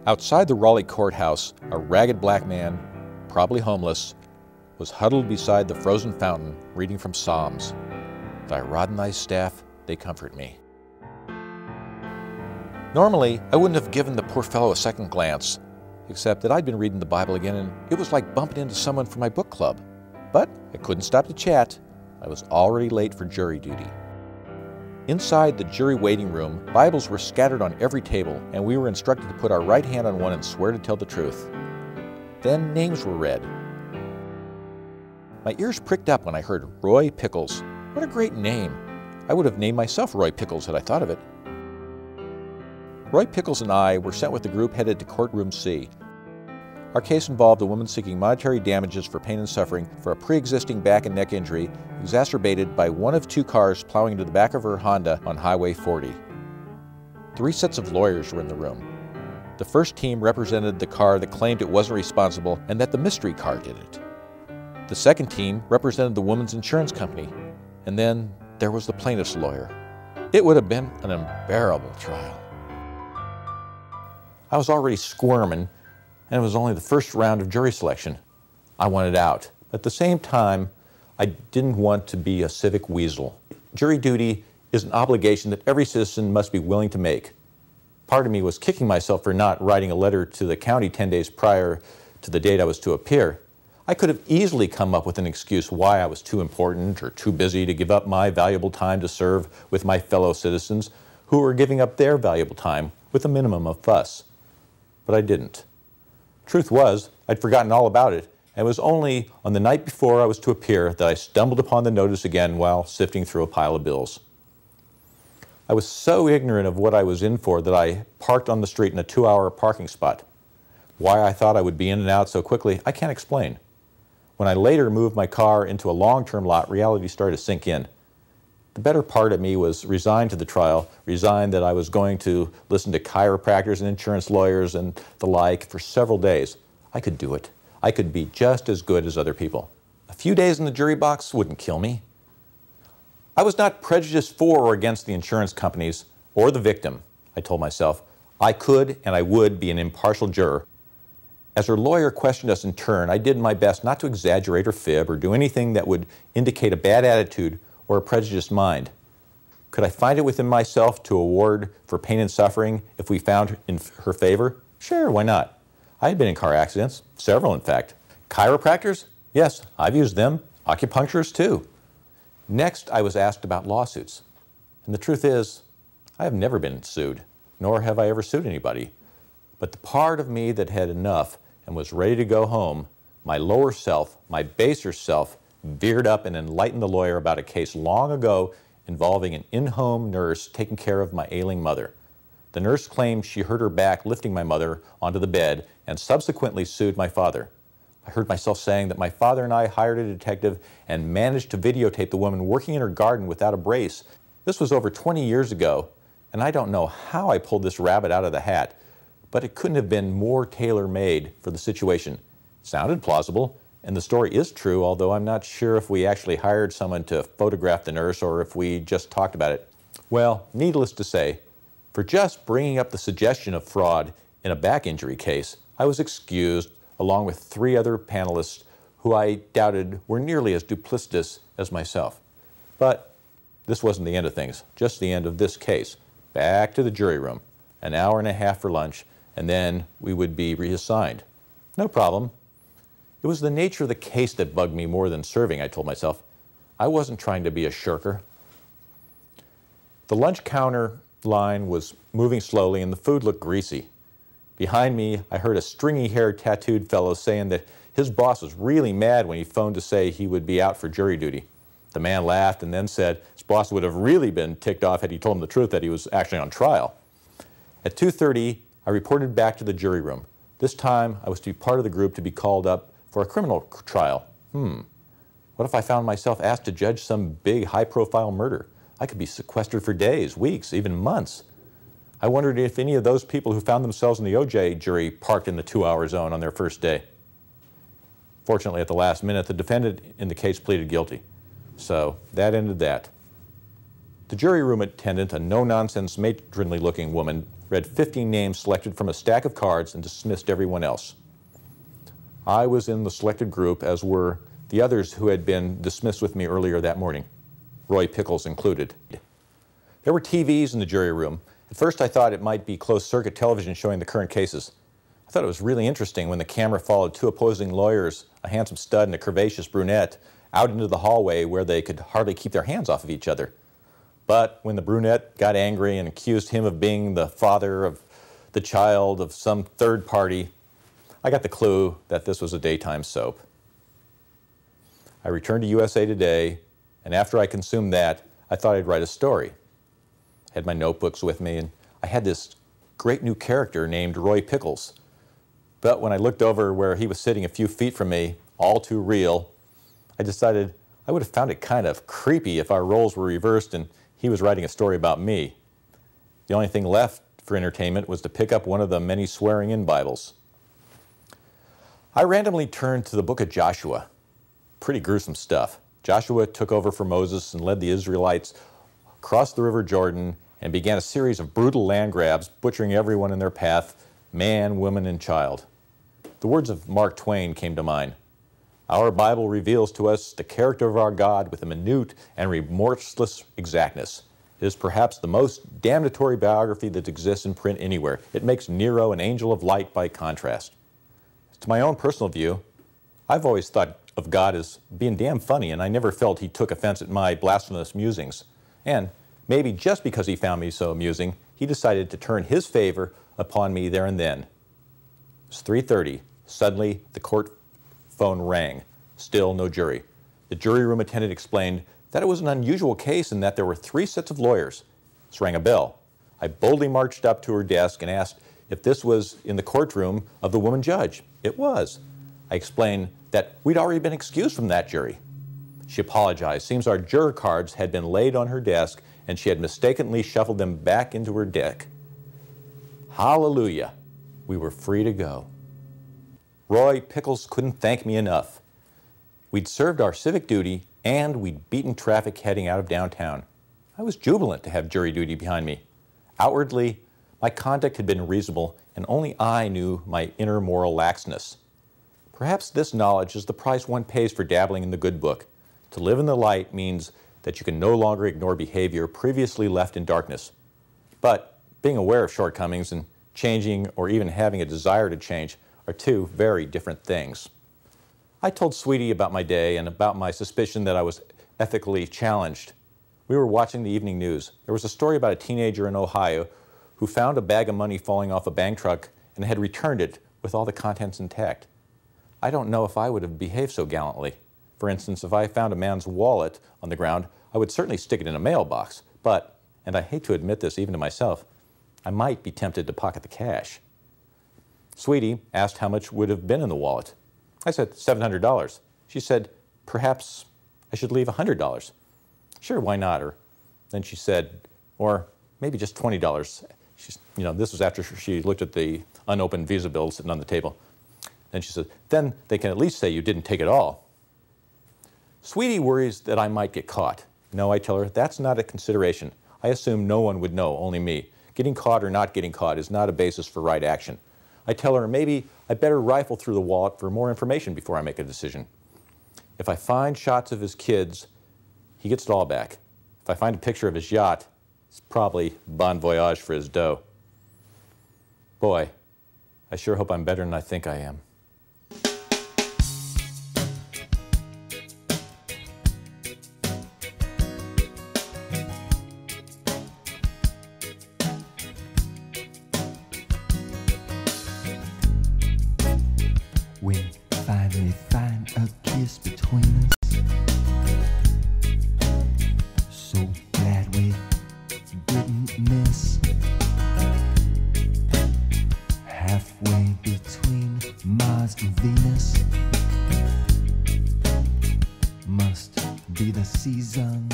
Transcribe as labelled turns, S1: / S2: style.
S1: Outside the Raleigh courthouse, a ragged black man, probably homeless, was huddled beside the frozen fountain, reading from Psalms. Thy rod and thy staff, they comfort me. Normally, I wouldn't have given the poor fellow a second glance, except that I'd been reading the Bible again and it was like bumping into someone from my book club. But I couldn't stop to chat. I was already late for jury duty. Inside the jury waiting room, Bibles were scattered on every table, and we were instructed to put our right hand on one and swear to tell the truth. Then names were read. My ears pricked up when I heard Roy Pickles. What a great name. I would have named myself Roy Pickles had I thought of it. Roy Pickles and I were sent with the group headed to Courtroom C. Our case involved a woman seeking monetary damages for pain and suffering for a pre-existing back and neck injury exacerbated by one of two cars plowing into the back of her Honda on Highway 40. 3 sets of lawyers were in the room. The first team represented the car that claimed it wasn't responsible and that the mystery car did it. The second team represented the woman's insurance company. And then there was the plaintiff's lawyer. It would have been an unbearable trial. I was already squirming, and it was only the first round of jury selection. I wanted out. At the same time, I didn't want to be a civic weasel. Jury duty is an obligation that every citizen must be willing to make. Part of me was kicking myself for not writing a letter to the county 10 days prior to the date I was to appear. I could have easily come up with an excuse why I was too important or too busy to give up my valuable time to serve with my fellow citizens who were giving up their valuable time with a minimum of fuss. But I didn't. Truth was, I'd forgotten all about it, and it was only on the night before I was to appear that I stumbled upon the notice again while sifting through a pile of bills. I was so ignorant of what I was in for that I parked on the street in a 2-hour parking spot. Why I thought I would be in and out so quickly, I can't explain. When I later moved my car into a long-term lot, reality started to sink in. The better part of me was resigned to the trial, resigned that I was going to listen to chiropractors and insurance lawyers and the like for several days. I could do it. I could be just as good as other people. A few days in the jury box wouldn't kill me. I was not prejudiced for or against the insurance companies or the victim, I told myself. I could and I would be an impartial juror. As her lawyer questioned us in turn, I did my best not to exaggerate or fib or do anything that would indicate a bad attitude or a prejudiced mind. Could I find it within myself to award for pain and suffering if we found in her favor? Sure, why not? I had been in car accidents, several in fact. Chiropractors? Yes, I've used them. Acupuncturists too. Next, I was asked about lawsuits. And the truth is, I have never been sued, nor have I ever sued anybody. But the part of me that had enough and was ready to go home, my lower self, my baser self, veered up and enlightened the lawyer about a case long ago involving an in-home nurse taking care of my ailing mother. The nurse claimed she hurt her back lifting my mother onto the bed and subsequently sued my father. I heard myself saying that my father and I hired a detective and managed to videotape the woman working in her garden without a brace. This was over 20 years ago, and I don't know how I pulled this rabbit out of the hat, but it couldn't have been more tailor-made for the situation. It sounded plausible. And the story is true, although I'm not sure if we actually hired someone to photograph the nurse or if we just talked about it. Well, needless to say, for just bringing up the suggestion of fraud in a back injury case, I was excused along with 3 other panelists who I doubted were nearly as duplicitous as myself. But this wasn't the end of things, just the end of this case. Back to the jury room, an hour and a half for lunch, and then we would be reassigned. No problem. It was the nature of the case that bugged me more than serving, I told myself. I wasn't trying to be a shirker. The lunch counter line was moving slowly and the food looked greasy. Behind me, I heard a stringy-haired tattooed fellow saying that his boss was really mad when he phoned to say he would be out for jury duty. The man laughed and then said his boss would have really been ticked off had he told him the truth that he was actually on trial. At 2:30, I reported back to the jury room. This time, I was to be part of the group to be called up for a criminal trial. What if I found myself asked to judge some big high-profile murder? I could be sequestered for days, weeks, even months. I wondered if any of those people who found themselves in the OJ jury parked in the 2-hour zone on their first day. Fortunately, at the last minute, the defendant in the case pleaded guilty. So that ended that. The jury room attendant, a no-nonsense, matronly-looking woman, read 15 names selected from a stack of cards and dismissed everyone else. I was in the selected group, as were the others who had been dismissed with me earlier that morning, Roy Pickles included. There were TVs in the jury room. At first I thought it might be closed-circuit television showing the current cases. I thought it was really interesting when the camera followed two opposing lawyers, a handsome stud and a curvaceous brunette, out into the hallway where they could hardly keep their hands off of each other. But when the brunette got angry and accused him of being the father of the child of some third party, I got the clue that this was a daytime soap. I returned to USA Today, and after I consumed that, I thought I'd write a story. I had my notebooks with me, and I had this great new character named Roy Pickles. But when I looked over where he was sitting a few feet from me, all too real, I decided I would have found it kind of creepy if our roles were reversed and he was writing a story about me. The only thing left for entertainment was to pick up one of the many swearing-in Bibles. I randomly turned to the book of Joshua. Pretty gruesome stuff. Joshua took over for Moses and led the Israelites across the River Jordan and began a series of brutal land grabs, butchering everyone in their path, man, woman, and child. The words of Mark Twain came to mind. Our Bible reveals to us the character of our God with a minute and remorseless exactness. It is perhaps the most damnatory biography that exists in print anywhere. It makes Nero an angel of light by contrast. To my own personal view, I've always thought of God as being damn funny, and I never felt he took offense at my blasphemous musings. And maybe just because he found me so amusing, he decided to turn his favor upon me there and then. It was 3:30. Suddenly, the court phone rang. Still no jury. The jury room attendant explained that it was an unusual case and that there were 3 sets of lawyers. This rang a bell. I boldly marched up to her desk and asked if this was in the courtroom of the woman judge. It was. I explained that we'd already been excused from that jury. She apologized. Seems our juror cards had been laid on her desk and she had mistakenly shuffled them back into her deck. Hallelujah. We were free to go. Roy Pickles couldn't thank me enough. We'd served our civic duty and we'd beaten traffic heading out of downtown. I was jubilant to have jury duty behind me. Outwardly, my conduct had been reasonable and only I knew my inner moral laxness. Perhaps this knowledge is the price one pays for dabbling in the good book. To live in the light means that you can no longer ignore behavior previously left in darkness. But being aware of shortcomings and changing or even having a desire to change are two very different things. I told Sweetie about my day and about my suspicion that I was ethically challenged. We were watching the evening news. There was a story about a teenager in Ohio who found a bag of money falling off a bank truck and had returned it with all the contents intact. I don't know if I would have behaved so gallantly. For instance, if I found a man's wallet on the ground, I would certainly stick it in a mailbox. But, and I hate to admit this even to myself, I might be tempted to pocket the cash. Sweetie asked how much would have been in the wallet. I said $700. She said, perhaps I should leave $100. Sure, why not? Or then she said, or maybe just $20. This was after she looked at the unopened Visa bill sitting on the table. Then she said, then they can at least say you didn't take it all. Sweetie worries that I might get caught. No, I tell her, that's not a consideration. I assume no one would know, only me. Getting caught or not getting caught is not a basis for right action. I tell her maybe I better rifle through the wallet for more information before I make a decision. If I find shots of his kids, he gets it all back. If I find a picture of his yacht, it's probably bon voyage for his dough. Boy, I sure hope I'm better than I think I am.
S2: We finally find a kiss between us. So glad we didn't miss. Halfway between Mars and Venus. Must be the season.